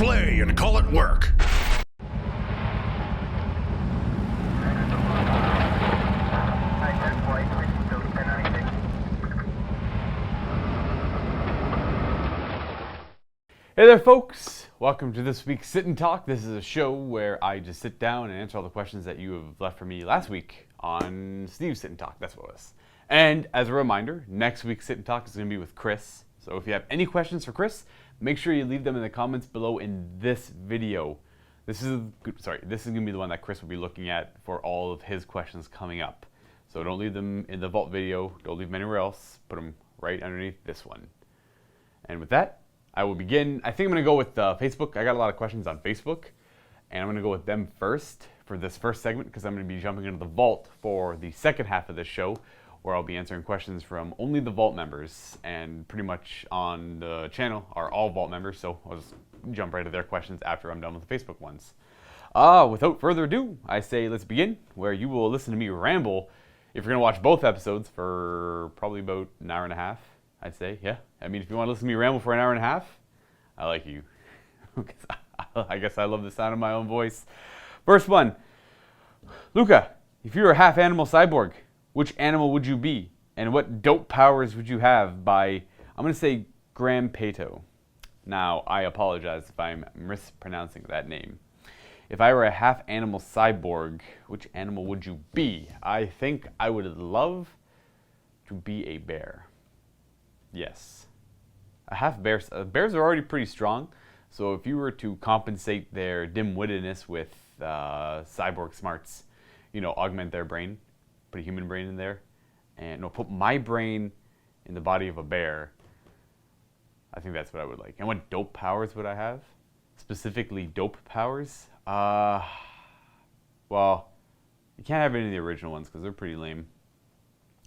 play and call it work. Hey there folks, welcome to this week's Sit and Talk. This is a show where I just sit down and answer all the questions that you have left for me last week on Steve's Sit and Talk, that's what it was. And as a reminder, next week's Sit and Talk is going to be with Chris. So if you have any questions for Chris, make sure you leave them in the comments below in this video. This is going to be the one that Chris will be looking at for all of his questions coming up. So don't leave them in the vault video, don't leave them anywhere else, put them right underneath this one. And with that, I will begin. I think I'm going to go with Facebook. I got a lot of questions on Facebook, and I'm going to go with them first for this first segment because I'm going to be jumping into the vault for the second half of this show, where I'll be answering questions from only the vault members, and pretty much on the channel are all vault members, so I'll just jump right to their questions after I'm done with the Facebook ones. Without further ado, I say let's begin, where you will listen to me ramble if you're going to watch both episodes for probably about an hour and a half. I'd say, yeah. I mean, if you want to listen to me ramble for an hour and a half, I like you. I guess I love the sound of my own voice. First one. Luka, if you were a half animal cyborg, which animal would you be? And what dope powers would you have? By, I'm going to say Graham Pato. Now, I apologize if I'm mispronouncing that name. If I were a half animal cyborg, which animal would you be? I think I would love to be a bear. Yes. A half bear. Bears are already pretty strong, so if you were to compensate their dim-wittedness with cyborg smarts, you know, augment their brain, put a human brain in there, and put my brain in the body of a bear, I think that's what I would like. And what dope powers would I have? Specifically dope powers? Well, you can't have any of the original ones because they're pretty lame.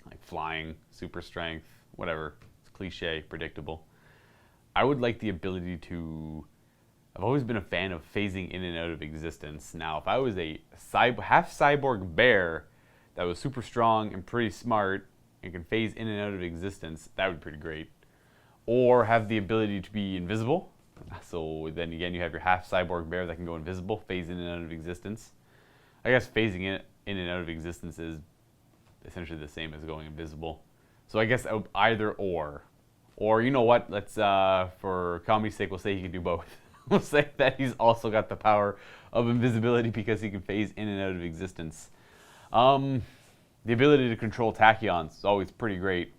Like flying, super strength, whatever. Cliche, predictable. I would like the ability to, I've always been a fan of phasing in and out of existence. Now, if I was a half cyborg bear that was super strong and pretty smart and can phase in and out of existence, that would be pretty great. Or have the ability to be invisible. So then again, you have your half cyborg bear that can go invisible, phase in and out of existence. I guess phasing in and out of existence is essentially the same as going invisible. So I guess either or. Or you know what, let's, for comedy's sake, we'll say he can do both. We'll say that he's also got the power of invisibility because he can phase in and out of existence. The ability to control tachyons is always pretty great.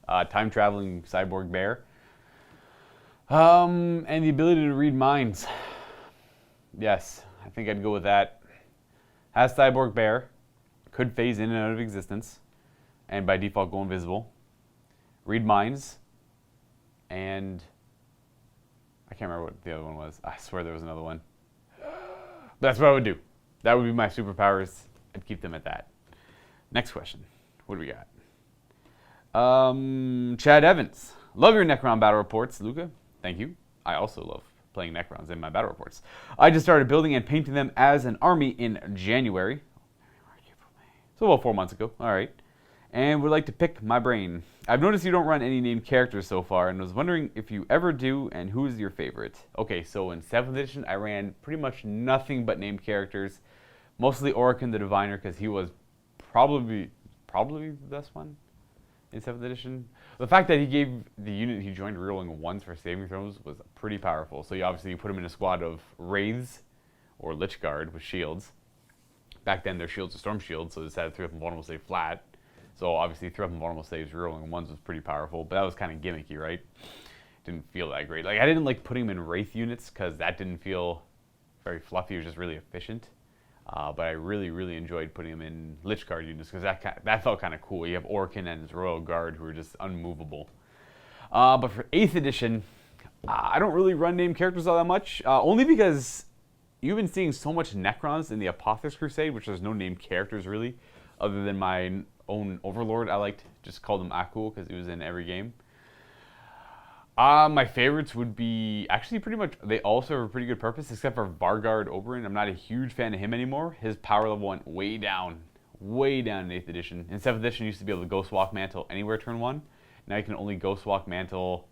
Time-traveling cyborg bear. And the ability to read minds. Yes, I think I'd go with that. Has cyborg bear, could phase in and out of existence, and by default go invisible. Read minds, and I can't remember what the other one was. I swear there was another one. That's what I would do. That would be my superpowers. I'd keep them at that. Next question. What do we got? Chad Evans. Love your Necron battle reports, Luka. Thank you. I also love playing Necrons in my battle reports. I just started building and painting them as an army in January. So about 4 months ago. All right. And would like to pick my brain. I've noticed you don't run any named characters so far, and was wondering if you ever do, and who's your favorite? Okay, so in 7th edition, I ran pretty much nothing but named characters. Mostly Orican the Diviner, because he was probably the best one in 7th edition. The fact that he gave the unit he joined rerolling ones for saving throws was pretty powerful. So you put him in a squad of Wraiths, or Lich Guard with shields. Back then, their shields were Storm Shields, so they decided to 3 up and vulnerable save flat. So obviously 3 up and vulnerable saves, rerolling ones was pretty powerful, but that was kind of gimmicky, right? Didn't feel that great. Like, I didn't like putting him in Wraith units because that didn't feel very fluffy. It was just really efficient. But I really, really enjoyed putting him in Lich Guard units because that felt kind of cool. You have Orkin and his Royal Guard who are just unmovable. But for 8th edition, I don't really run named characters all that much, only because you've been seeing so much Necrons in the Apotheosis Crusade, which there's no named characters really, other than my own Overlord. I liked just called him Akul because he was in every game. My favorites would be actually pretty much, they all serve a pretty good purpose except for Vargard Oberyn. I'm not a huge fan of him anymore. His power level went way down in 8th edition. In 7th edition, you used to be able to Ghost Walk Mantle anywhere turn 1. Now you can only Ghost Walk Mantle,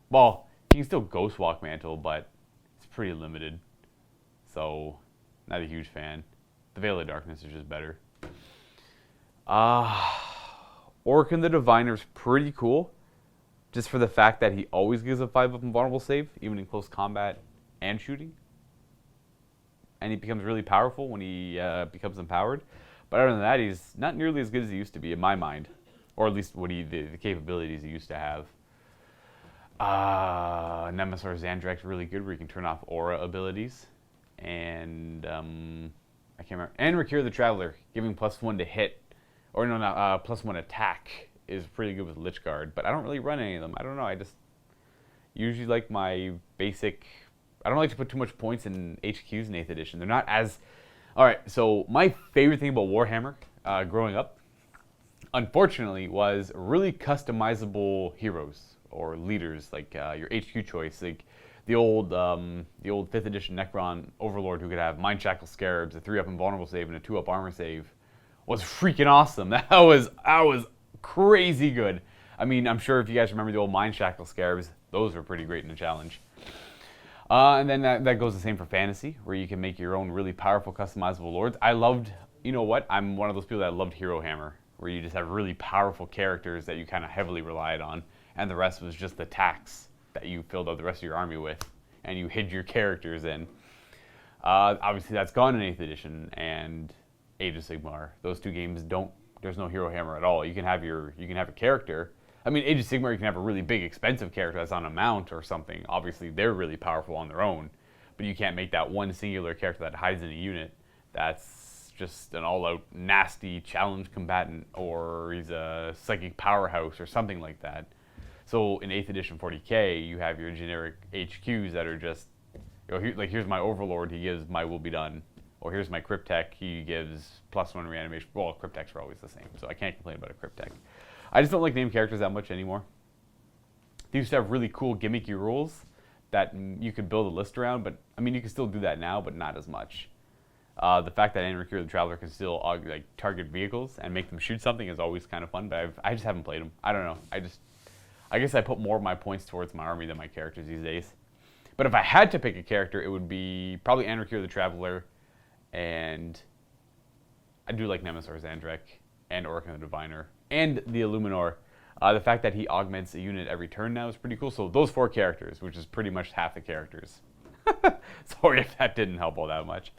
well, you can still Ghost Walk Mantle, but it's pretty limited. So, not a huge fan. The Veil of Darkness is just better. Orc the Diviner's pretty cool. Just for the fact that he always gives a 5-up invulnerable save, even in close combat and shooting. And he becomes really powerful when he becomes empowered. But other than that, he's not nearly as good as he used to be, in my mind. Or at least what the capabilities he used to have. Nemesis Xandrak's really good, where you can turn off aura abilities. And, I can't remember. And Rakir the Traveler, giving +1 to hit. Or no, +1 attack is pretty good with Lich Guard. But I don't really run any of them. I don't know, I just usually like my basic... I don't like to put too much points in HQs in 8th edition. They're not as... Alright, so my favorite thing about Warhammer growing up, unfortunately, was really customizable heroes or leaders, like your HQ choice. Like the old 5th edition Necron Overlord, who could have Mind Shackle Scarabs, a 3-up invulnerable save, and a 2-up armor save, was freaking awesome. That was crazy good. I mean, I'm sure if you guys remember the old Mind Shackle Scarabs, those were pretty great in the challenge. And then that goes the same for fantasy, where you can make your own really powerful customizable lords. I loved, you know what, I'm one of those people that loved Hero Hammer, where you just have really powerful characters that you kind of heavily relied on, and the rest was just the tax that you filled out the rest of your army with, and you hid your characters in. Obviously that's gone in 8th edition, and Age of Sigmar. Those two games there's no Hero Hammer at all. You can have a character. I mean, Age of Sigmar, you can have a really big, expensive character that's on a mount or something. Obviously, they're really powerful on their own. But you can't make that one singular character that hides in a unit that's just an all-out nasty challenge combatant, or he's a psychic powerhouse or something like that. So in 8th edition 40k, you have your generic HQs that are just, like here's my Overlord, he gives my will be done. Or here's my Cryptek, he gives +1 reanimation. Well, Crypteks are always the same, so I can't complain about a Cryptek. I just don't like named characters that much anymore. They used to have really cool gimmicky rules that you could build a list around, but I mean, you can still do that now, but not as much. The fact that Rakir the Traveler can still like target vehicles and make them shoot something is always kind of fun, but I just haven't played them. I don't know. I guess I put more of my points towards my army than my characters these days. But if I had to pick a character, it would be probably Rakir the Traveler, and I do like Nemesis Xandrak and Orc the Diviner. And the Illuminor. The fact that he augments a unit every turn now is pretty cool. So those 4 characters, which is pretty much half the characters. Sorry if that didn't help all that much.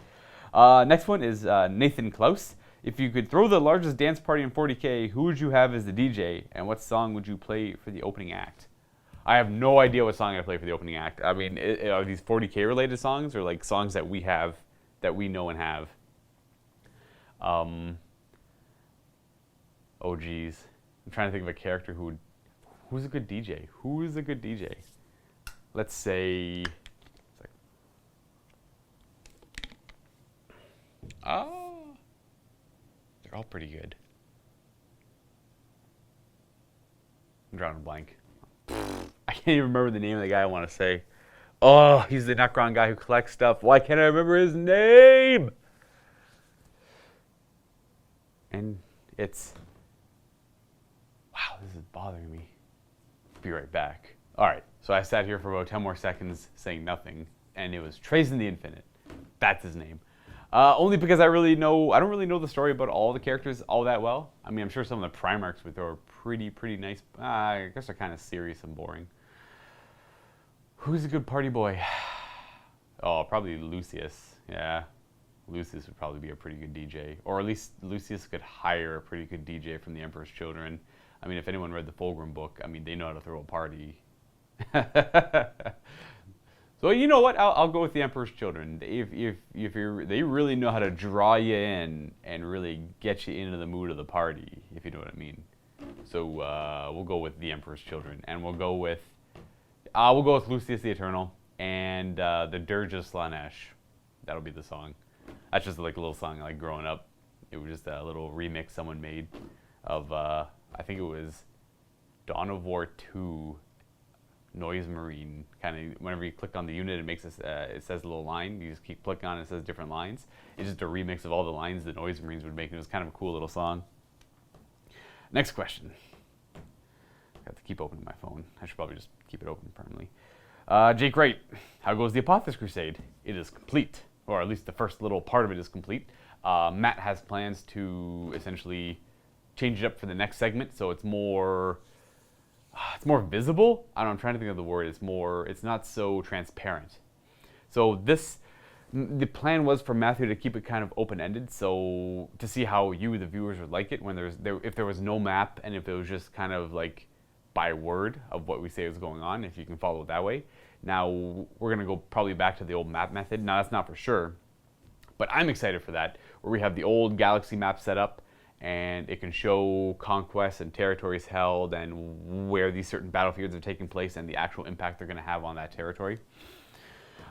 Next one is Nathan Klaus. If you could throw the largest dance party in 40k, who would you have as the DJ, and what song would you play for the opening act? I have no idea what song I play for the opening act. I mean, are these 40k related songs, or like songs that we have, that we know and have? Oh geez, I'm trying to think of a character who's a good DJ. Who is a good DJ? Let's say, they're all pretty good. I'm drawing a blank. I can't even remember the name of the guy I want to say. Oh, he's the Necron guy who collects stuff. Why can't I remember his name? And it's... Wow, this is bothering me. Be right back. Alright, so I sat here for about 10 more seconds saying nothing, and it was Trazen the Infinite. That's his name. Only because I don't really know the story about all the characters all that well. I mean, I'm sure some of the Primarchs we throw are pretty nice. I guess they're kind of serious and boring. Who's a good party boy? Oh, probably Lucius. Yeah, Lucius would probably be a pretty good DJ. Or at least Lucius could hire a pretty good DJ from the Emperor's Children. I mean, if anyone read the Fulgrim book, I mean, they know how to throw a party. So you know what? I'll go with the Emperor's Children. They really know how to draw you in and really get you into the mood of the party, if you know what I mean. So we'll go with the Emperor's Children, and we'll go with Lucius the Eternal and the Dirge of Slanesh. That'll be the song. That's just like a little song like growing up. It was just a little remix someone made of I think it was Dawn of War 2. Noise Marine, kind of whenever you click on the unit, it makes it says a little line. You just keep clicking on it, it says different lines. It's just a remix of all the lines that Noise Marines would make, and it was kind of a cool little song. Next question. I have to keep opening my phone. I should probably just keep it open permanently. Jake Wright, how goes the Apotheosis Crusade? It is complete, or at least the first little part of it is complete. Matt has plans to essentially change it up for the next segment, so it's more visible. I don't know, I'm trying to think of the word. It's not so transparent. So the plan was for Matthew to keep it kind of open-ended, so to see how you, the viewers, would like it when if there was no map and if it was just kind of like by word of what we say is going on, if you can follow it that way. Now we're gonna go probably back to the old map method. Now that's not for sure, but I'm excited for that, where we have the old galaxy map set up and it can show conquests and territories held and where these certain battlefields are taking place and the actual impact they're gonna have on that territory.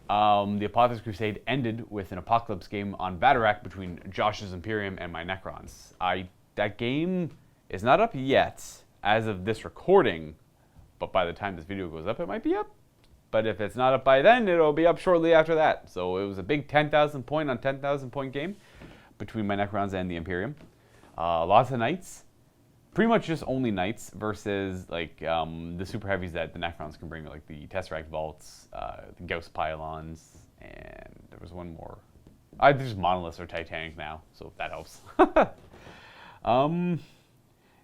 The Apotheosis Crusade ended with an apocalypse game on Vaterack between Josh's Imperium and my Necrons. That game is not up yet as of this recording, but by the time this video goes up, it might be up. But if it's not up by then, it'll be up shortly after that. So it was a big 10,000 point on 10,000 point game between my Necrons and the Imperium. Lots of knights. Pretty much just only knights versus like the super heavies that the Necrons can bring, like the Tesseract Vaults, the Gauss Pylons, and there was one more. There's monoliths or Titanic now, so if that helps.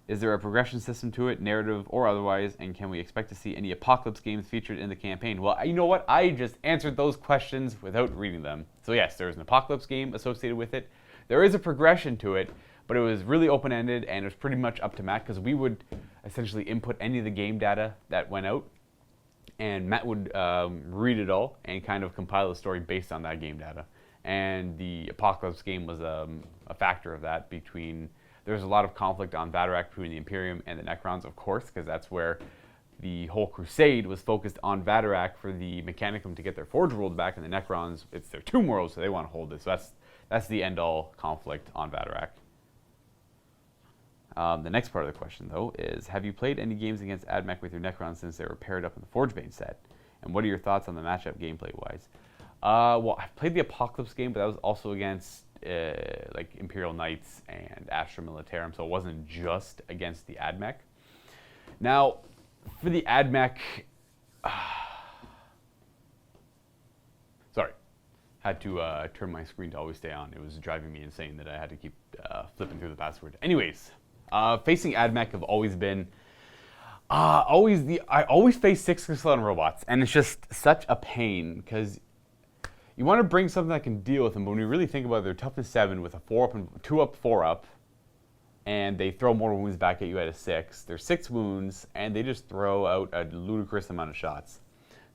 Is there a progression system to it, narrative or otherwise, and can we expect to see any Apocalypse games featured in the campaign? Well, you know what? I just answered those questions without reading them. So yes, there's an Apocalypse game associated with it. There is a progression to it, but it was really open-ended, and it was pretty much up to Matt, because we would essentially input any of the game data that went out, and Matt would read it all and kind of compile a story based on that game data. And the Apocalypse game was a factor of that. There's a lot of conflict on Vaterack between the Imperium and the Necrons, of course, because that's where the whole crusade was focused on Vaterack for the Mechanicum to get their Forge World back, and the Necrons, it's their Tomb World, so they want to hold it. So that's the end-all conflict on Vaterack. The next part of the question, though, is have you played any games against AdMech with your Necrons since they were paired up in the Forgebane set? And what are your thoughts on the matchup gameplay-wise? Well, I played the Apocalypse game, but that was also against like Imperial Knights and Astra Militarum, so it wasn't just against the AdMech. Now, for the AdMech, sorry, had to turn my screen to always stay on. It was driving me insane that I had to keep flipping through the password. Anyways, facing AdMech have always been I always face 6 Castellan robots, and it's just such a pain because you want to bring something that can deal with them, but when you really think about it, they're toughness 7 with a 4-up and 2-up, 4-up, and they throw more wounds back at you at a 6. They're 6 wounds, and they just throw out a ludicrous amount of shots.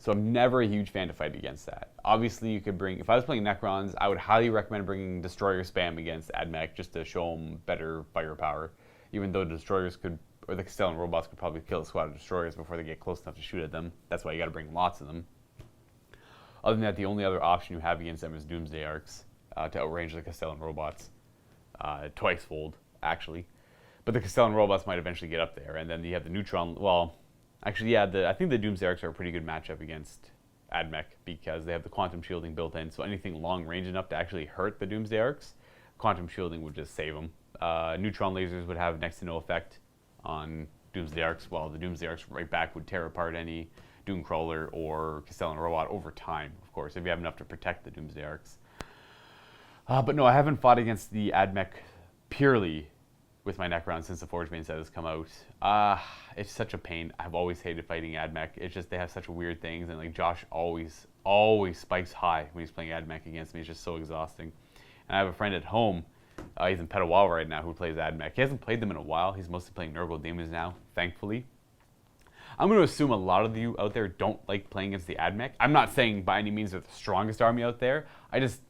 So I'm never a huge fan to fight against that. Obviously, you could bring, if I was playing Necrons, I would highly recommend bringing Destroyer Spam against AdMech just to show them better firepower, even though the Destroyers could, or the Castellan robots could probably kill a squad of Destroyers before they get close enough to shoot at them. That's why you got to bring lots of them. Other than that, the only other option you have against them is Doomsday Arcs to outrange the Castellan robots. Twice-fold, actually. But the Castellan robots might eventually get up there. And then you have the Neutron, well, actually, yeah, I think the Doomsday Arcs are a pretty good matchup against AdMech because they have the quantum shielding built in. So anything long range enough to actually hurt the Doomsday Arcs, quantum shielding would just save them. Neutron lasers would have next to no effect on Doomsday Arcs, while the Doomsday Arcs right back would tear apart any Doomcrawler or Castellan robot over time, of course, if you have enough to protect the Doomsday Arcs. But no, I haven't fought against the AdMech purely with my Necron since the Forgebane set has come out. It's such a pain. I've always hated fighting AdMech. It's just they have such weird things, and like Josh always spikes high when he's playing AdMech against me. It's just so exhausting. And I have a friend at home, he's in Petawawa right now, who plays AdMech. He hasn't played them in a while. He's mostly playing Nurgle Demons now, thankfully. I'm going to assume a lot of you out there don't like playing against the AdMech. I'm not saying by any means they're the strongest army out there. I just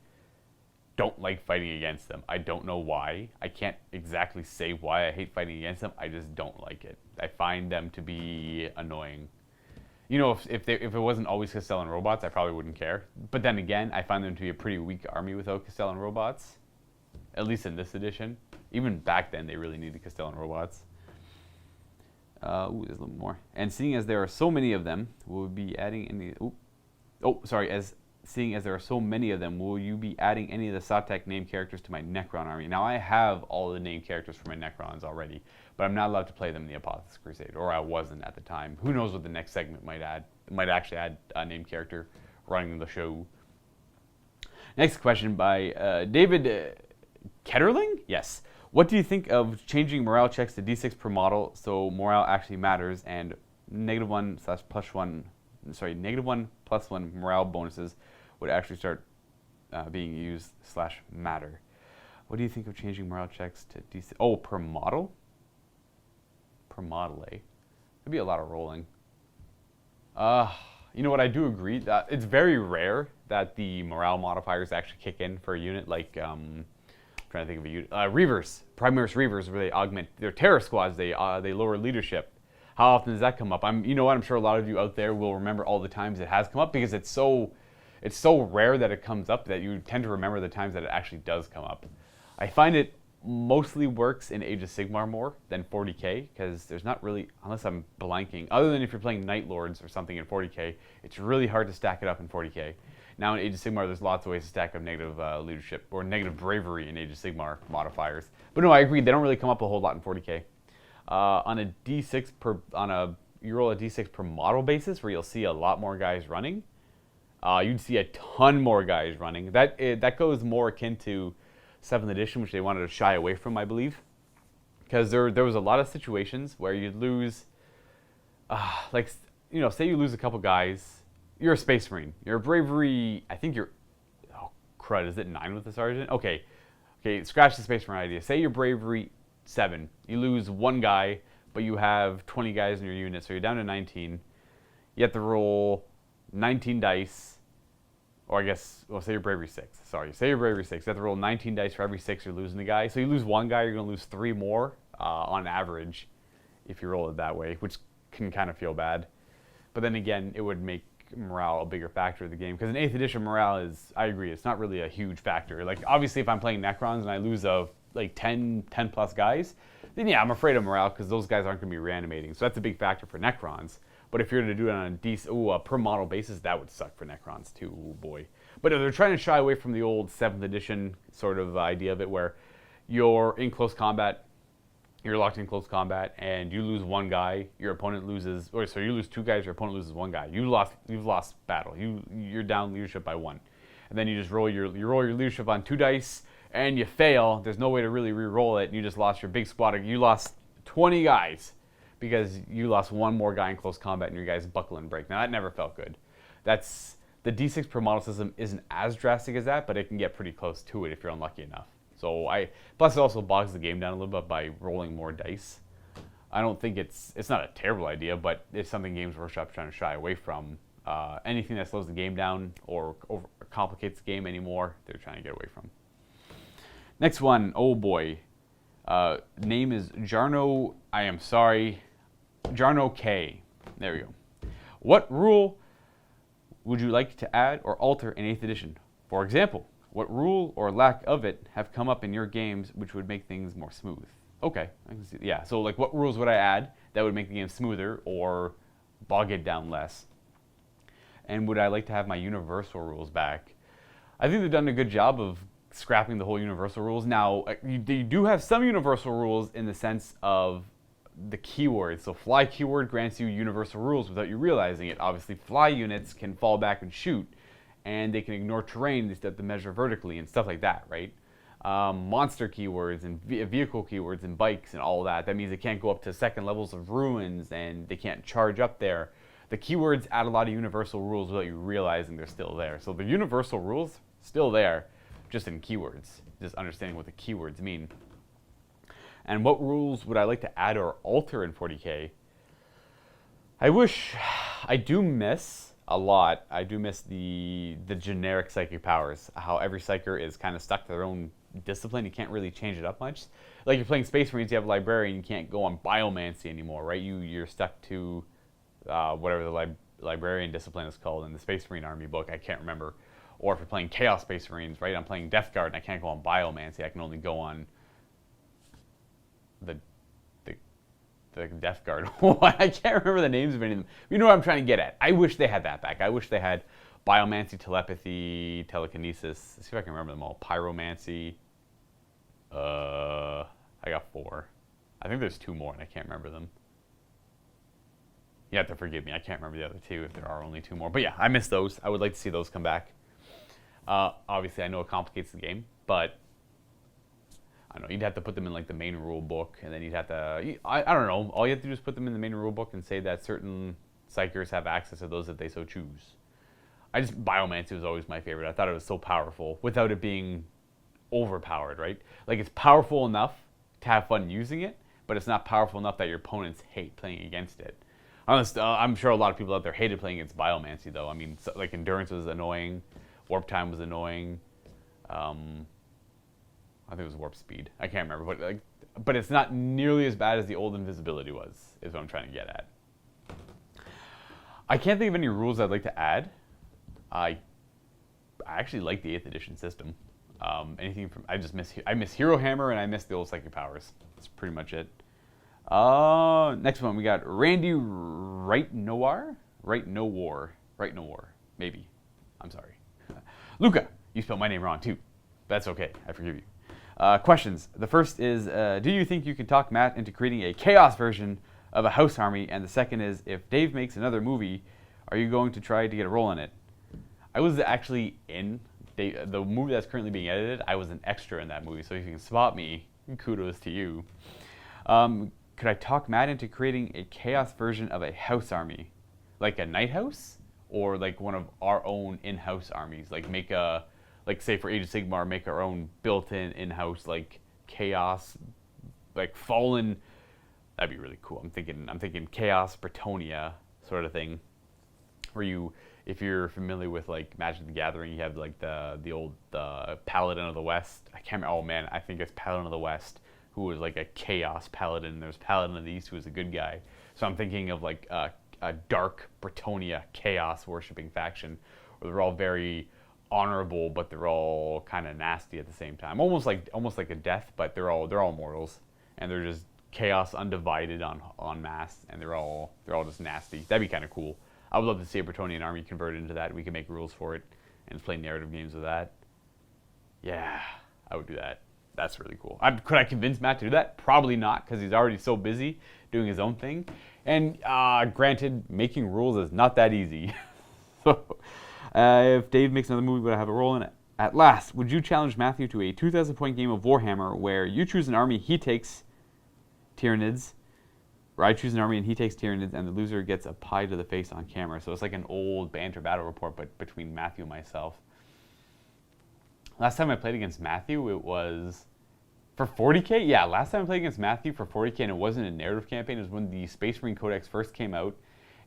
don't like fighting against them. I don't know why. I can't exactly say why I hate fighting against them. I just don't like it. I find them to be annoying. You know, if it wasn't always Castellan robots, I probably wouldn't care. But then again, I find them to be a pretty weak army without Castellan robots. At least in this edition. Even back then, they really needed Castellan robots. Ooh, there's a little more. And seeing as there are so many of them, will we be adding any... Seeing as there are so many of them, will you be adding any of the Satek named characters to my Necron army? Now, I have all the named characters for my Necrons already, but I'm not allowed to play them in the Apotheosis Crusade, or I wasn't at the time. Who knows what the next segment might add. might actually add a named character running the show. Next question by David Ketterling? Yes. What do you think of changing morale checks to D6 per model so morale actually matters and -1/+1, -1/+1 morale bonuses would actually start being used /matter? What do you think of changing morale checks to D6? Oh, per model? Per model, eh? Could be a lot of rolling. You know what, I do agree that it's very rare that the morale modifiers actually kick in for a unit like, I'm trying to think of a unit, Reavers, Primaris Reavers, where they augment their terror squads, they lower leadership. How often does that come up? You know what, I'm sure a lot of you out there will remember all the times it has come up because it's so rare that it comes up that you tend to remember the times that it actually does come up. I find it mostly works in Age of Sigmar more than 40k because there's not really, unless I'm blanking, other than if you're playing Night Lords or something in 40k, it's really hard to stack it up in 40k. Now in Age of Sigmar, there's lots of ways to stack up negative leadership or negative bravery in Age of Sigmar modifiers. But no, I agree, they don't really come up a whole lot in 40k. On a D6 per, you roll a D6 per model basis where you'll see a lot more guys running. You'd see a ton more guys running. That goes more akin to 7th edition, which they wanted to shy away from, I believe, because there was a lot of situations where you'd lose, like, you know, say you lose a couple guys, you're a Space Marine, your bravery, I think you're, oh crud, is it 9 with the sergeant? Okay, scratch the Space Marine idea. Say your bravery 7, you lose one guy, but you have 20 guys in your unit, so you're down to 19. You have to roll 19 dice. Or I guess, well, say your bravery 6. Sorry, say your bravery 6. You have to roll 19 dice for every 6 you're losing the guy. So you lose one guy, you're going to lose 3 more on average if you roll it that way, which can kind of feel bad. But then again, it would make morale a bigger factor of the game. Because in 8th edition, morale is, I agree, it's not really a huge factor. Like, obviously, if I'm playing Necrons and I lose like 10 plus guys, then yeah, I'm afraid of morale because those guys aren't going to be reanimating. So that's a big factor for Necrons. But if you're going to do it on a per model basis, that would suck for Necrons too. Oh boy. But if they're trying to shy away from the old 7th edition sort of idea of it where you're in close combat, you're locked in close combat, and you lose one guy, your opponent loses, or so you lose 2 guys, your opponent loses 1 guy. You've lost battle. You're down leadership by 1. And then you just roll your leadership on 2 dice, and you fail. There's no way to really re-roll it, and you just lost your big squad. You lost 20 guys. Because you lost 1 more guy in close combat and your guys buckle and break. Now that never felt good. The D6 per model system isn't as drastic as that, but it can get pretty close to it if you're unlucky enough. So plus it also bogs the game down a little bit by rolling more dice. I don't think it's not a terrible idea, but it's something Games Workshop's trying to shy away from. Anything that slows the game down or complicates the game anymore, they're trying to get away from. Next one, oh boy. Name is Jarno, I am sorry, Jarno K. There we go. What rule would you like to add or alter in 8th edition? For example, what rule or lack of it have come up in your games which would make things more smooth? Okay, I can see. Yeah, so like what rules would I add that would make the game smoother or bog it down less? And would I like to have my universal rules back? I think they've done a good job of scrapping the whole universal rules. Now, you do have some universal rules in the sense of the keywords. So fly keyword grants you universal rules without you realizing it. Obviously, fly units can fall back and shoot, and they can ignore terrain that they measure vertically and stuff like that, right? Monster keywords and vehicle keywords and bikes and all that. That means they can't go up to 2nd levels of ruins and they can't charge up there. The keywords add a lot of universal rules without you realizing they're still there. So the universal rules, still there, just in keywords, just understanding what the keywords mean. And what rules would I like to add or alter in 40k? I do miss a lot. I do miss the generic psychic powers, how every psyker is kind of stuck to their own discipline. You can't really change it up much. Like you're playing Space Marines, you have a librarian, you can't go on biomancy anymore, right? You're stuck to whatever the librarian discipline is called in the Space Marine Army book. I can't remember. Or if you're playing Chaos Space Marines, right? I'm playing Death Guard and I can't go on biomancy. I can only go on the Death Guard. I can't remember the names of any of them. You know what I'm trying to get at. I wish they had that back. I wish they had biomancy, telepathy, telekinesis. Let's see if I can remember them all. Pyromancy. I got 4. I think there's 2 more and I can't remember them. You have to forgive me. I can't remember the other two if there are only two more. But yeah, I miss those. I would like to see those come back. Obviously, I know it complicates the game, but I don't know. You'd have to put them in like the main rule book, and then you'd have to. I don't know. All you have to do is put them in the main rule book and say that certain psychers have access to those if they so choose. Biomancy was always my favorite. I thought it was so powerful without it being overpowered, right? Like it's powerful enough to have fun using it, but it's not powerful enough that your opponents hate playing against it. I'm sure a lot of people out there hated playing against Biomancy, though. I mean, like Endurance was annoying, Warp Time was annoying. I think it was Warp Speed. I can't remember, but it's not nearly as bad as the old Invisibility was. Is what I'm trying to get at. I can't think of any rules I'd like to add. I actually like the 8th edition system. Anything from I miss Hero Hammer and I miss the old psychic powers. That's pretty much it. Next one we got Randy Right No War, maybe. I'm sorry. Luka, you spelled my name wrong too. That's okay. I forgive you. Questions. The first is, do you think you can talk Matt into creating a chaos version of a house army? And the second is, if Dave makes another movie, are you going to try to get a role in it? I was actually in the movie that's currently being edited. I was an extra in that movie, so if you can spot me, kudos to you. Could I talk Matt into creating a chaos version of a house army? Like a night house? Or like one of our own in-house armies? Like say for Age of Sigmar, make our own built-in in-house like chaos, like fallen. That'd be really cool. I'm thinking Chaos Bretonia sort of thing, where you, if you're familiar with like Magic the Gathering, you have like the old Paladin of the West. I can't remember. Oh man, I think it's Paladin of the West, who was like a Chaos Paladin. There's Paladin of the East, who was a good guy. So I'm thinking of like a dark Bretonia Chaos worshipping faction, where they're all very honorable, but they're all kind of nasty at the same time. Almost like a death, but they're all mortals, and they're just chaos undivided on mass, and they're all just nasty. That'd be kind of cool. I would love to see a Bretonian army converted into that. We can make rules for it and play narrative games with that. Yeah, I would do that. That's really cool. Could I convince Matt to do that? Probably not, because he's already so busy doing his own thing. And granted, making rules is not that easy. So if Dave makes another movie, would I have a role in it? At last, would you challenge Matthew to a 2,000-point game of Warhammer where you choose an army, he takes Tyranids, or I choose an army and he takes Tyranids, and the loser gets a pie to the face on camera? So it's like an old banter battle report, but between Matthew and myself. Last time I played against Matthew, it was for 40k? Yeah, last time I played against Matthew for 40k, and it wasn't a narrative campaign. It was when the Space Marine Codex first came out,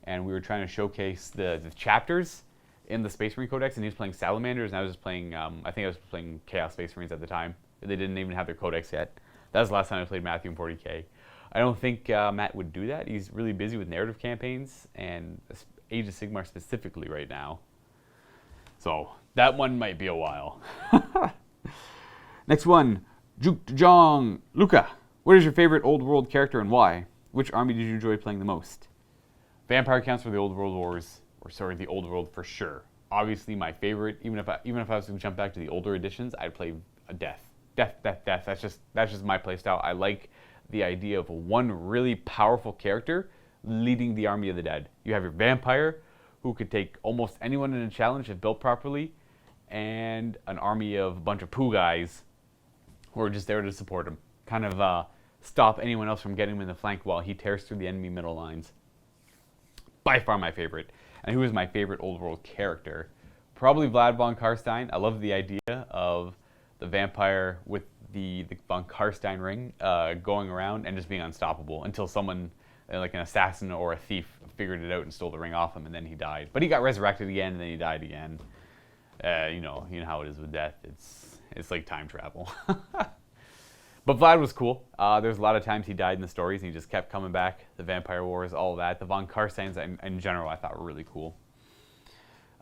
and we were trying to showcase the chapters in the Space Marine Codex, and he was playing Salamanders, and I was just playing, I think I was playing Chaos Space Marines at the time. They didn't even have their Codex yet. That was the last time I played Matthew in 40k. I don't think Matt would do that. He's really busy with narrative campaigns, and Age of Sigmar specifically right now. So that one might be a while. Next one, Juk Jong. Luka, what is your favorite old world character and why? Which army did you enjoy playing the most? Vampire counts for the old world wars, the old world for sure. Obviously my favorite, even if I was to jump back to the older editions, I'd play a Death. Death. That's just my play style. I like the idea of one really powerful character leading the army of the dead. You have your vampire, who could take almost anyone in a challenge if built properly, and an army of a bunch of poo guys who are just there to support him. Kind of stop anyone else from getting him in the flank while he tears through the enemy middle lines. By far my favorite. And who is my favorite old world character? Probably Vlad von Karstein. I love the idea of the vampire with the von Karstein ring going around and just being unstoppable until someone, like an assassin or a thief, figured it out and stole the ring off him, and then he died. But he got resurrected again, and then he died again. You know how it is with death. It's like time travel. But Vlad was cool. There's a lot of times he died in the stories, and he just kept coming back. The Vampire Wars, all of that. The Von Karsteins in general I thought were really cool.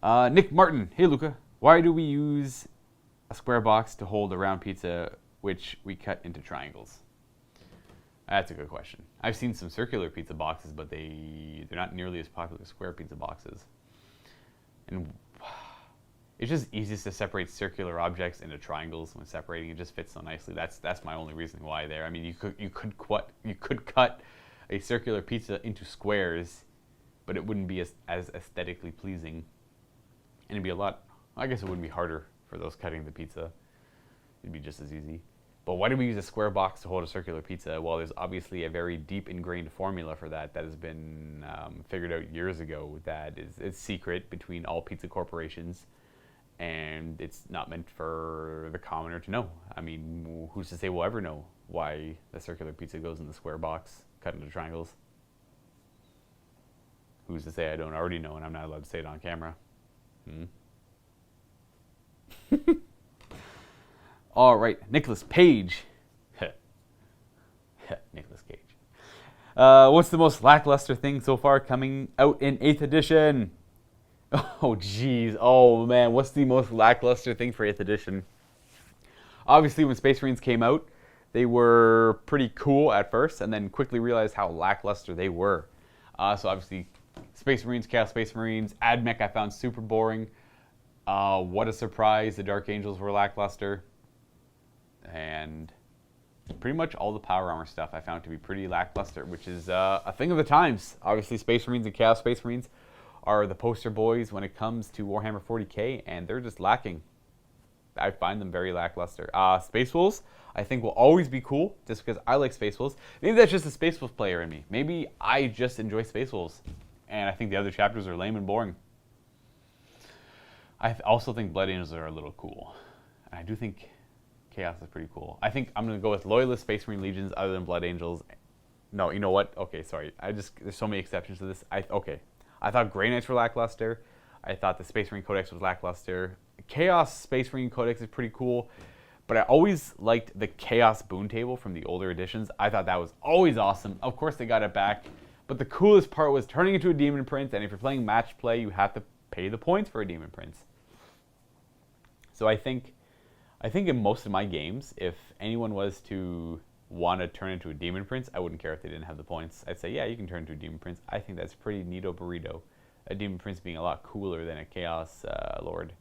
Nick Martin. Hey, Luka. Why do we use a square box to hold a round pizza, which we cut into triangles? That's a good question. I've seen some circular pizza boxes, but they're not nearly as popular as square pizza boxes. And it's just easiest to separate circular objects into triangles when separating. It just fits so nicely. That's my only reason why there. I mean, you could cut a circular pizza into squares but it wouldn't be as aesthetically pleasing. And it'd be a lot, I guess it wouldn't be harder for those cutting the pizza. It'd be just as easy. But why do we use a square box to hold a circular pizza? Well, there's obviously a very deep ingrained formula for that has been figured out years ago that it's secret between all pizza corporations, and it's not meant for the commoner to know. I mean, who's to say we'll ever know why the circular pizza goes in the square box cut into triangles? Who's to say I don't already know and I'm not allowed to say it on camera? All right, Nicolas Page. Nicolas Cage. What's the most lackluster thing so far coming out in 8th edition? Oh, geez. Oh, man. What's the most lackluster thing for 8th edition? Obviously, when Space Marines came out, they were pretty cool at first, and then quickly realized how lackluster they were. So obviously, Space Marines, Chaos Space Marines, AdMech I found super boring. What a surprise. The Dark Angels were lackluster. And pretty much all the Power Armor stuff I found to be pretty lackluster, which is a thing of the times. Obviously, Space Marines and Chaos Space Marines are the poster boys when it comes to Warhammer 40k, and they're just lacking. I find them very lackluster. Space Wolves, I think, will always be cool, just because I like Space Wolves. Maybe that's just a Space Wolves player in me. Maybe I just enjoy Space Wolves, and I think the other chapters are lame and boring. I also think Blood Angels are a little cool. And I do think Chaos is pretty cool. I think I'm going to go with Loyalist Space Marine Legions other than Blood Angels. No, you know what? Okay, sorry. There's so many exceptions to this. I thought Grey Knights were lackluster. I thought the Space Marine Codex was lackluster. Chaos Space Marine Codex is pretty cool. But I always liked the Chaos Boon Table from the older editions. I thought that was always awesome. Of course they got it back. But the coolest part was turning into a Demon Prince. And if you're playing match play, you have to pay the points for a Demon Prince. So I think in most of my games, if anyone was to want to turn into a Demon Prince, I wouldn't care if they didn't have the points. I'd say, yeah, you can turn into a Demon Prince. I think that's pretty neato burrito. A Demon Prince being a lot cooler than a Chaos Lord.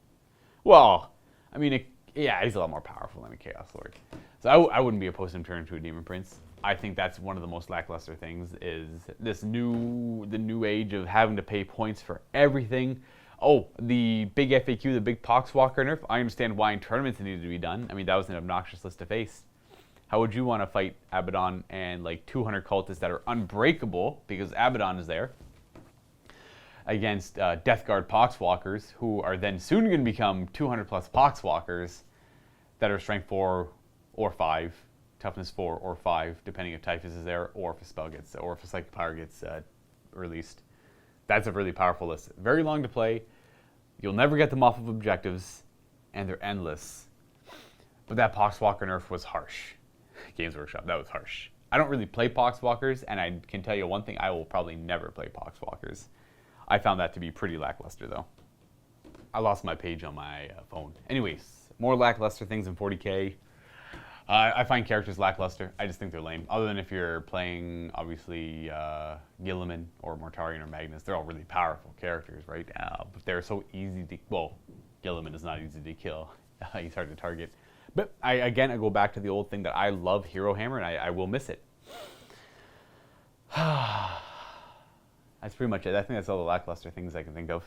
Well, I mean, yeah, he's a lot more powerful than a Chaos Lord. So I wouldn't be opposed to him turning into a Demon Prince. I think that's one of the most lackluster things is the new age of having to pay points for everything. Oh, the big FAQ, the big Poxwalker nerf. I understand why in tournaments it needed to be done. I mean, that was an obnoxious list to face. How would you want to fight Abaddon and like 200 cultists that are unbreakable because Abaddon is there against Death Guard Poxwalkers who are then soon going to become 200 plus Poxwalkers that are strength 4 or 5, toughness 4 or 5, depending if Typhus is there or if a spell gets, or if a Psychic Power gets released. That's a really powerful list. Very long to play. You'll never get them off of objectives, and they're endless. But that Poxwalker nerf was harsh. Games Workshop, that was harsh. I don't really play Poxwalkers, and I can tell you one thing, I will probably never play Poxwalkers. I found that to be pretty lackluster, though. I lost my page on my phone. Anyways, more lackluster things in 40k. I find characters lackluster. I just think they're lame. Other than if you're playing, obviously, Gilliman or Mortarion or Magnus. They're all really powerful characters, right? But they're so easy to... Well, Gilliman is not easy to kill. He's hard to target. But I go back to the old thing that I love Hero Hammer, and I will miss it. That's pretty much it. I think that's all the lackluster things I can think of.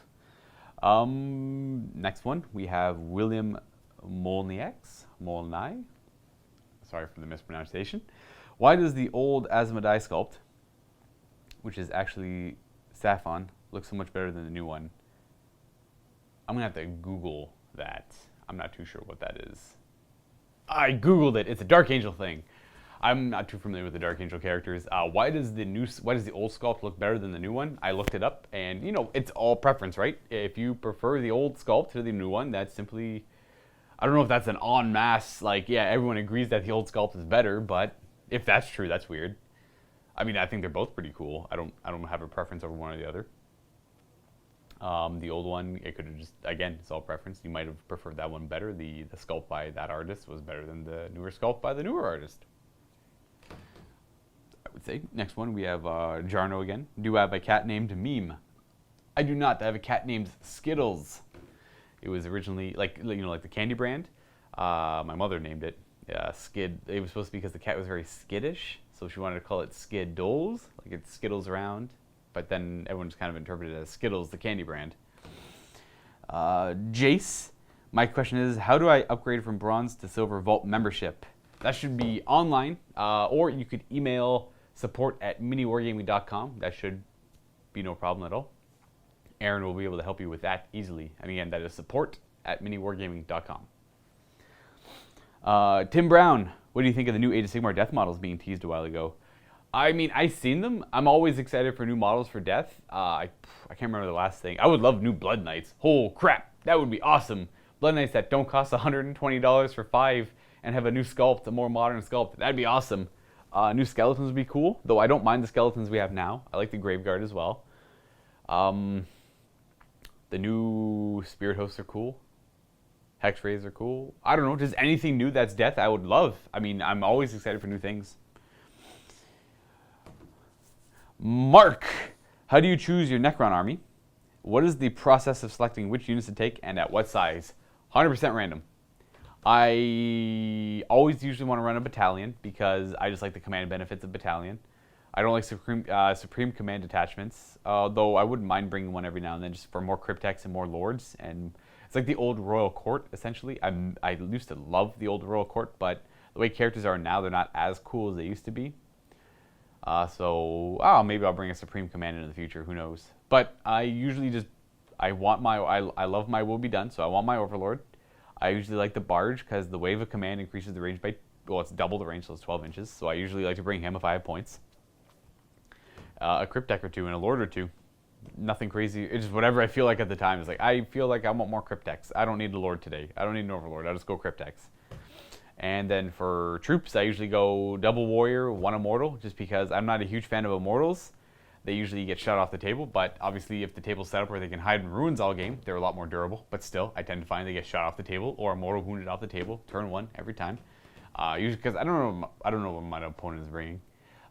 Next one, we have William Molnai. Sorry for the mispronunciation. Why does the old Asmodai sculpt, which is actually Saffron, look so much better than the new one? I'm going to have to Google that. I'm not too sure what that is. I Googled it. It's a Dark Angel thing. I'm not too familiar with the Dark Angel characters. Why does the old sculpt look better than the new one? I looked it up, and you know, it's all preference, right? If you prefer the old sculpt to the new one, that's simply... I don't know if that's an en masse, like, yeah, everyone agrees that the old sculpt is better, but if that's true, that's weird. I mean, I think they're both pretty cool. I don't have a preference over one or the other. The old one, it could have just, again, it's all preference. You might have preferred that one better. The sculpt by that artist was better than the newer sculpt by the newer artist. I would say. Next one, we have Jarno again. Do I have a cat named Meme? I do not. I have a cat named Skittles. It was originally, like the candy brand. My mother named it Skid. It was supposed to be because the cat was very skittish, so she wanted to call it Skiddles, like it skittles around. but then everyone's kind of interpreted it as Skittles, the candy brand. Jace, my question is, how do I upgrade from bronze to silver vault membership? That should be online, or you could email support@miniwargaming.com. That should be no problem at all. Aaron will be able to help you with that easily. And again, that is support@miniwargaming.com. Tim Brown, what do you think of the new Age of Sigmar Death models being teased a while ago? I mean, I've seen them. I'm always excited for new models for Death. I can't remember the last thing. I would love new Blood Knights. Oh, crap. That would be awesome. Blood Knights that don't cost $120 for 5 and have a new sculpt, a more modern sculpt. That'd be awesome. New skeletons would be cool, though I don't mind the skeletons we have now. I like the Graveguard as well. The new Spirit Hosts are cool. Hex Rays are cool. I don't know, just anything new that's Death I would love. I mean, I'm always excited for new things. Mark, how do you choose your Necron army? What is the process of selecting which units to take and at what size? 100% random. I always usually want to run a battalion because I just like the command benefits of battalion. I don't like supreme command detachments, though I wouldn't mind bringing one every now and then just for more Cryptex and more Lords. And it's like the old Royal Court, essentially. I used to love the old Royal Court, but the way characters are now, they're not as cool as they used to be. Maybe I'll bring a Supreme Command in the future, who knows. But I usually just, I love my Will Be Done, so I want my Overlord. I usually like the Barge, because the Wave of Command increases the range by, well, it's double the range, so it's 12 inches. So I usually like to bring him if I have points. A Cryptek or two and a Lord or two. Nothing crazy, it's just whatever I feel like at the time. It's like, I feel like I want more Cryptex. I don't need a Lord today. I don't need an Overlord, I'll just go Cryptex. And then for troops, I usually go double warrior, one immortal, just because I'm not a huge fan of immortals. They usually get shot off the table, but obviously if the table's set up where they can hide in ruins all game, they're a lot more durable. But still, I tend to find they get shot off the table or immortal wounded off the table, turn 1 every time. Usually because I don't know what my opponent is bringing.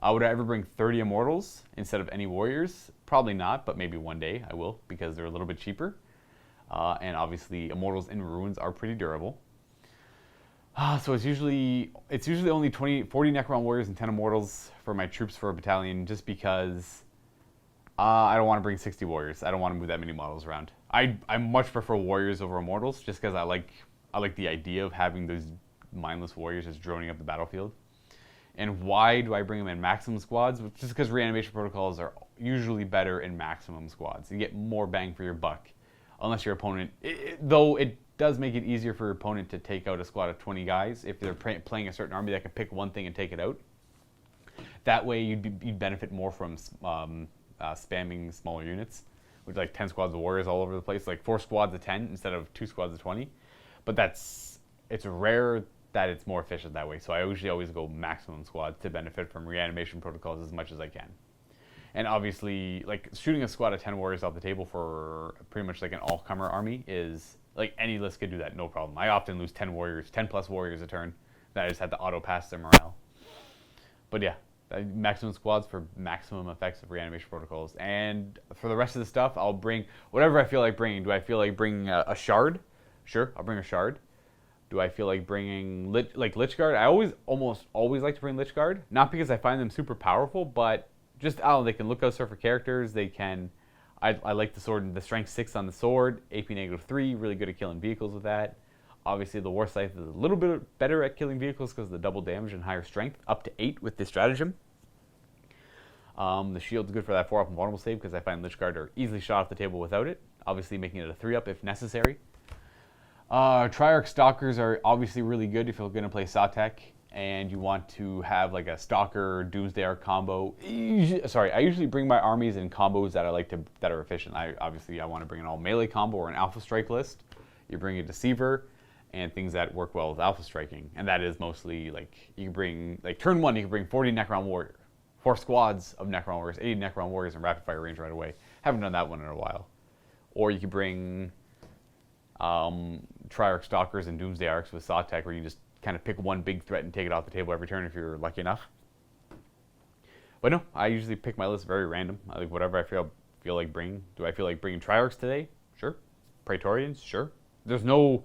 Would I ever bring 30 immortals instead of any warriors? Probably not, but maybe one day I will because they're a little bit cheaper. And obviously immortals in ruins are pretty durable. So it's usually only 40 Necron warriors and 10 immortals for my troops for a battalion, just because I don't want to bring 60 warriors. I don't want to move that many models around. I much prefer warriors over immortals, just because I like the idea of having those mindless warriors just droning up the battlefield. And why do I bring them in maximum squads? Just because reanimation protocols are usually better in maximum squads. You get more bang for your buck, unless your opponent, though it does make it easier for your opponent to take out a squad of 20 guys if they're playing a certain army that can pick one thing and take it out. That way you'd benefit more from spamming smaller units, with like 10 squads of warriors all over the place, like 4 squads of 10 instead of 2 squads of 20. But it's rare that it's more efficient that way, so I usually always go maximum squads to benefit from reanimation protocols as much as I can. And obviously, like, shooting a squad of 10 warriors off the table for pretty much like an all-comer army is, like, any list could do that, no problem. I often lose 10 plus warriors a turn, that I just had to auto-pass their morale. But yeah, maximum squads for maximum effects of reanimation protocols. And for the rest of the stuff, I'll bring whatever I feel like bringing. Do I feel like bringing a Shard? Sure, I'll bring a Shard. Do I feel like bringing Lich Guard? I almost always like to bring Lich Guard. Not because I find them super powerful, but just, they can look out for characters. They can, I like the sword, the strength 6 on the sword, AP -3, really good at killing vehicles with that. Obviously the War Scythe is a little bit better at killing vehicles because of the double damage and higher strength, up to 8 with this stratagem. The shield's good for that 4-up invulnerable save because I find Lich Guard are easily shot off the table without it. Obviously making it a 3-up if necessary. Triarch Stalkers are obviously really good if you're going to play Satek and you want to have like a Stalker Doomsday Arc combo. I usually bring my armies in combos that I like that are efficient. I want to bring an all melee combo or an Alpha Strike list. You bring a Deceiver and things that work well with Alpha Striking, and that is mostly like you can bring turn 1 you can bring 40 Necron Warrior, 4 squads of Necron Warriors, 80 Necron Warriors in rapid fire range right away. Haven't done that one in a while. Or you could bring Triarch Stalkers and Doomsday Arcs with Satek, where you just kind of pick one big threat and take it off the table every turn if you're lucky enough. But no, I usually pick my list very random. I like whatever I feel like bringing. Do I feel like bringing Triarchs today? Sure. Praetorians? Sure. There's no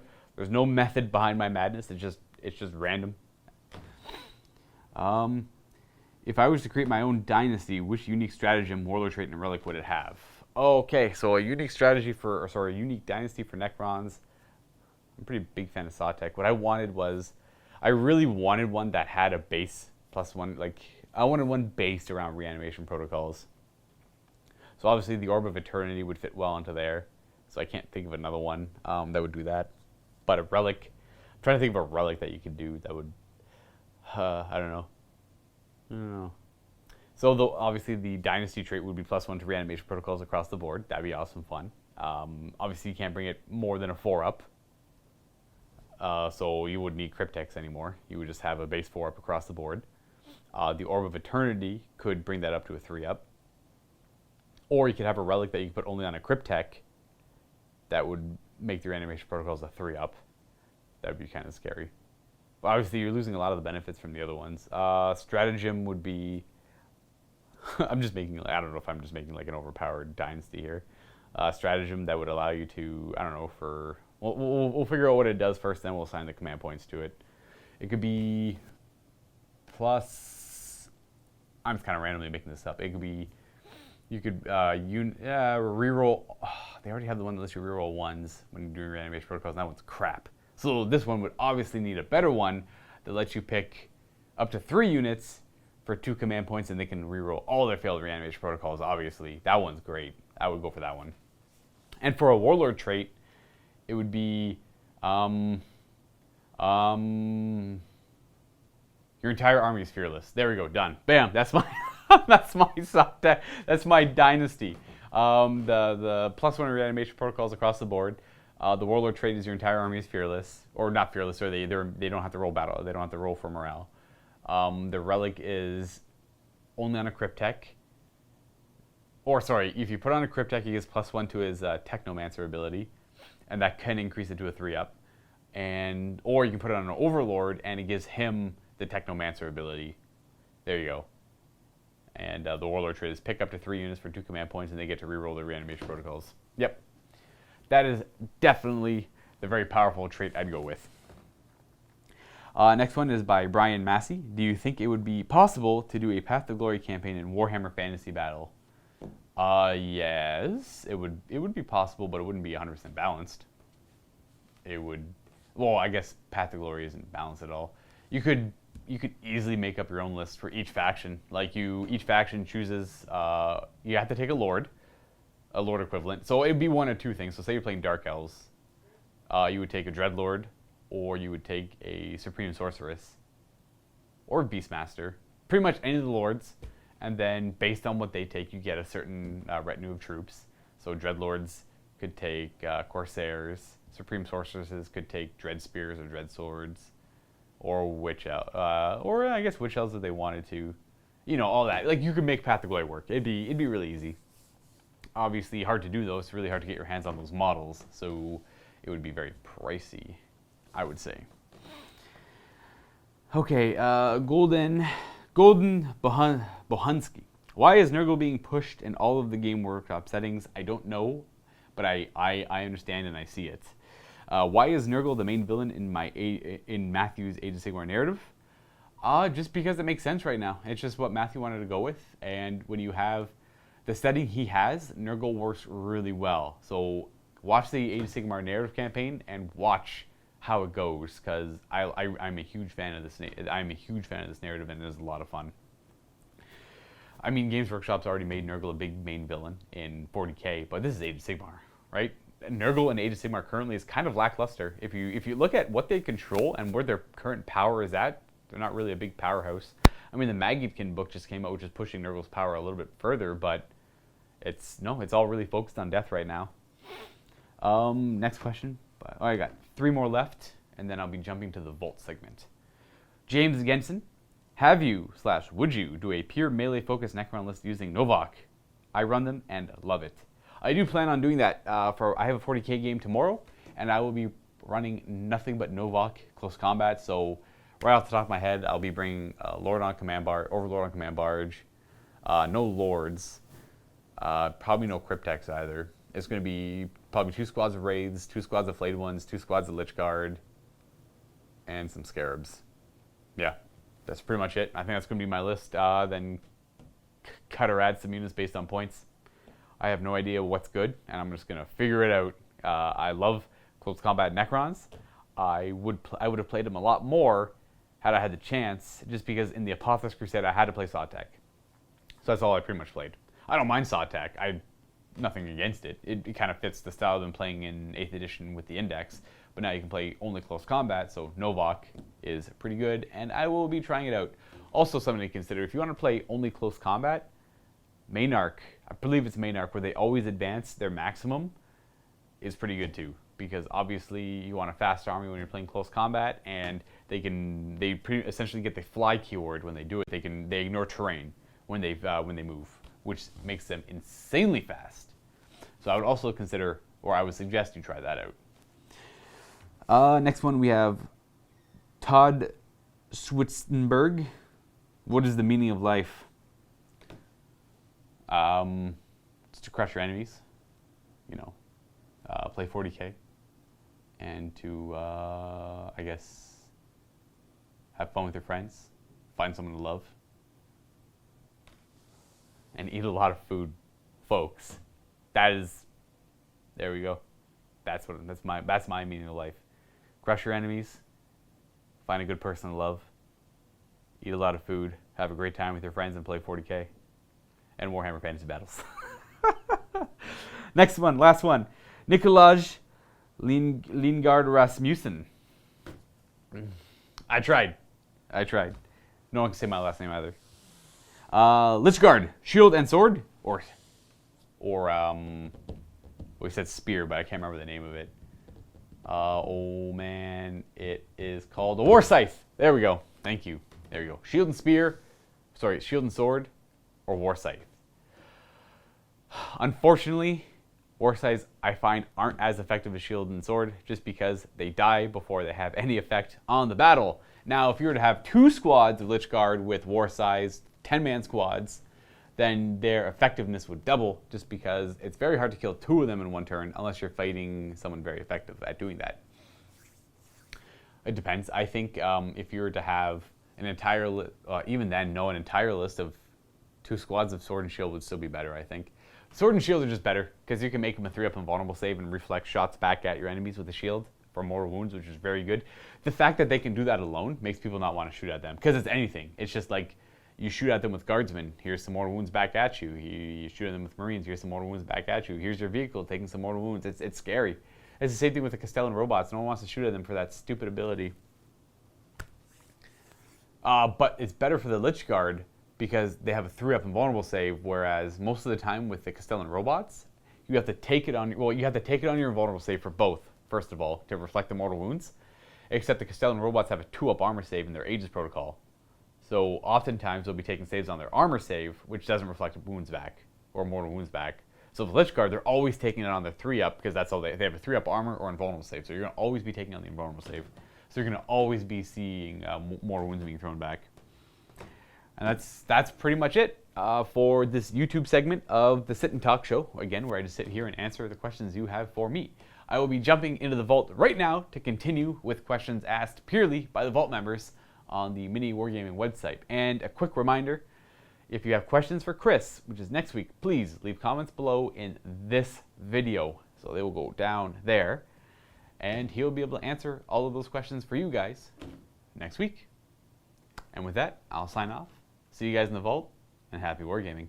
method behind my madness. It's just random. If I was to create my own dynasty, which unique stratagem, warlord trait, and relic would it have? Okay, so a unique strategy for, a unique dynasty for Necrons. I'm a pretty big fan of Sawtech. What I wanted was, I really wanted one that had a base +1, like, I wanted one based around reanimation protocols. So obviously the Orb of Eternity would fit well into there. So I can't think of another one that would do that. But a relic, I'm trying to think of a relic that you could do that would, I don't know. So obviously the Dynasty trait would be +1 to reanimation protocols across the board. That'd be awesome fun. Obviously you can't bring it more than a 4-up. So you wouldn't need Cryptex anymore. You would just have a base 4-up across the board. The Orb of Eternity could bring that up to a 3-up. Or you could have a relic that you could put only on a Cryptech that would make the reanimation protocols a 3-up. That would be kind of scary. But obviously you're losing a lot of the benefits from the other ones. Stratagem would be... I'm just making, I don't know if I'm just making like an overpowered dynasty here. Stratagem that would allow you to, I don't know, for... We'll figure out what it does first, then we'll assign the command points to it. It could be plus... I'm just kind of randomly making this up. It could be... You could reroll... Oh, they already have the one that lets you reroll 1s when you're doing reanimation protocols, and that one's crap. So this one would obviously need a better one that lets you pick up to 3 units for 2 command points, and they can reroll all their failed reanimation protocols, obviously. That one's great. I would go for that one. And for a warlord trait, it would be your entire army is fearless. There we go, done. Bam, that's my that's my dynasty. The +1 reanimation protocols across the board. The warlord trait is your entire army is fearless, or not fearless, or they don't have to roll battle. They don't have to roll for morale. The relic is only on a Cryptech. Or sorry, if you put on a Cryptech, he gets +1 to his Technomancer ability, and that can increase it to a 3-up. Or you can put it on an Overlord, and it gives him the Technomancer ability. There you go. And the warlord trait is pick up to 3 units for 2 command points, and they get to reroll their reanimation protocols. Yep. That is definitely the very powerful trait I'd go with. Next one is by Brian Massey. Do you think it would be possible to do a Path to Glory campaign in Warhammer Fantasy Battle? Yes. It would be possible, but it wouldn't be 100% balanced. It would... Well, I guess Path to Glory isn't balanced at all. You could easily make up your own list for each faction. Like each faction chooses... you have to take a Lord equivalent. So it'd be one of 2 things. So say you're playing Dark Elves. You would take a Dreadlord, or you would take a Supreme Sorceress, or Beastmaster. Pretty much any of the Lords. And then based on what they take, you get a certain retinue of troops. So Dreadlords could take Corsairs. Supreme Sorceresses could take Dread Spears or Dread Swords. Or Witch Elves. Or I guess Witch Elves if they wanted to. You know, all that. Like, you could make Path to Glory work. It'd be really easy. Obviously hard to do though. It's really hard to get your hands on those models, so it would be very pricey, I would say. Okay, Golden Bohunski. Why is Nurgle being pushed in all of the Game Workshop settings? I don't know, but I understand and I see it. Why is Nurgle the main villain in Matthew's Age of Sigmar narrative? Just because it makes sense right now. It's just what Matthew wanted to go with, and when you have the setting he has, Nurgle works really well. So watch the Age of Sigmar narrative campaign and watch how it goes, because I'm a huge fan of this. I'm a huge fan of this narrative, and it's a lot of fun. I mean, Games Workshop's already made Nurgle a big main villain in 40k, but this is Age of Sigmar, right? Nurgle in Age of Sigmar currently is kind of lackluster. If you look at what they control and where their current power is at, they're not really a big powerhouse. I mean, the Magikkin book just came out, which is pushing Nurgle's power a little bit further, but it's all really focused on death right now. Next question. I got 3 more left, and then I'll be jumping to the Volt segment. James Genson, have you / would you do a pure melee focused Necron list using Novak? I run them and love it. I do plan on doing that. I have a 40k game tomorrow, and I will be running nothing but Novak close combat. So right off the top of my head, I'll be bringing Lord on Command Barge, Overlord on Command Barge, no Lords. Probably no Cryptex either. It's going to be probably 2 squads of Wraiths, 2 squads of Flayed Ones, 2 squads of Lich Guard, and some Scarabs. Yeah. that's pretty much it. I think that's going to be my list. Then cut or add some units based on points. I have no idea what's good, and I'm just going to figure it out. I love close combat Necrons. I would have played them a lot more had I had the chance, just because in the Apotheos Crusade I had to play Sawtech. So that's all I pretty much played. I don't mind Sawtech. I nothing against it. It kind of fits the style I've been playing in 8th edition with the Index. But now you can play only close combat, so Novak is pretty good, and I will be trying it out. Also something to consider, if you want to play only close combat, Maynarch, I believe it's Maynarch, where they always advance their maximum, is pretty good too. Because obviously you want a fast army when you're playing close combat, and they essentially get the fly keyword when they do it. They ignore terrain when they move, which makes them insanely fast. So I would also consider, or I would suggest you try that out. Next one we have Todd Switzenberg. What is the meaning of life? It's to crush your enemies, you know, play 40k, and to, I guess, have fun with your friends, find someone to love, and eat a lot of food, folks. There we go. That's my meaning of life. Crush your enemies, find a good person to love, eat a lot of food, have a great time with your friends, and play 40k, and Warhammer Fantasy Battles. Next one, last one. Nikolaj Lingard Rasmussen. I tried. No one can say my last name either. Lichguard, shield and sword, or we said spear, but I can't remember the name of it. Oh man, it is called the War Scythe. There we go. Thank you. There you go. Shield and spear. Sorry, shield and sword, or War Scythe. Unfortunately, War Scythes I find aren't as effective as shield and sword, just because they die before they have any effect on the battle. Now, if you were to have 2 squads of Lichguard with War Scythes, 10-man squads, then their effectiveness would double, just because it's very hard to kill 2 of them in one turn unless you're fighting someone very effective at doing that. It depends. I think if you were to have an entire, even then, an entire list of 2 squads of sword and shield would still be better, I think. Sword and shield are just better, because you can make them a 3-up invulnerable save and reflect shots back at your enemies with a shield for mortal wounds, which is very good. The fact that they can do that alone makes people not want to shoot at them, because it's anything. It's just like, you shoot at them with guardsmen, here's some mortal wounds back at you. You shoot at them with marines, here's some mortal wounds back at you. Here's your vehicle taking some mortal wounds. It's scary. It's the same thing with the Castellan robots. No one wants to shoot at them for that stupid ability. But it's better for the Lichguard because they have a 3-up invulnerable save, whereas most of the time with the Castellan robots, you have to take it on your invulnerable save for both, first of all, to reflect the mortal wounds. Except the Castellan robots have a 2-up armor save in their Aegis protocol. So oftentimes they'll be taking saves on their armor save, which doesn't reflect wounds back, or mortal wounds back. So with Lichguard, they're always taking it on their 3-up, because that's all they have a 3-up armor or invulnerable save. So you're going to always be taking on the invulnerable save. So you're going to always be seeing mortal wounds being thrown back. And that's pretty much it for this YouTube segment of the Sit and Talk show, again, where I just sit here and answer the questions you have for me. I will be jumping into the vault right now to continue with questions asked purely by the vault members on the MiniWarGaming website. And a quick reminder, if you have questions for Chris, which is next week, please leave comments below in this video. So they will go down there, and he'll be able to answer all of those questions for you guys next week. And with that, I'll sign off. See you guys in the vault, and happy wargaming.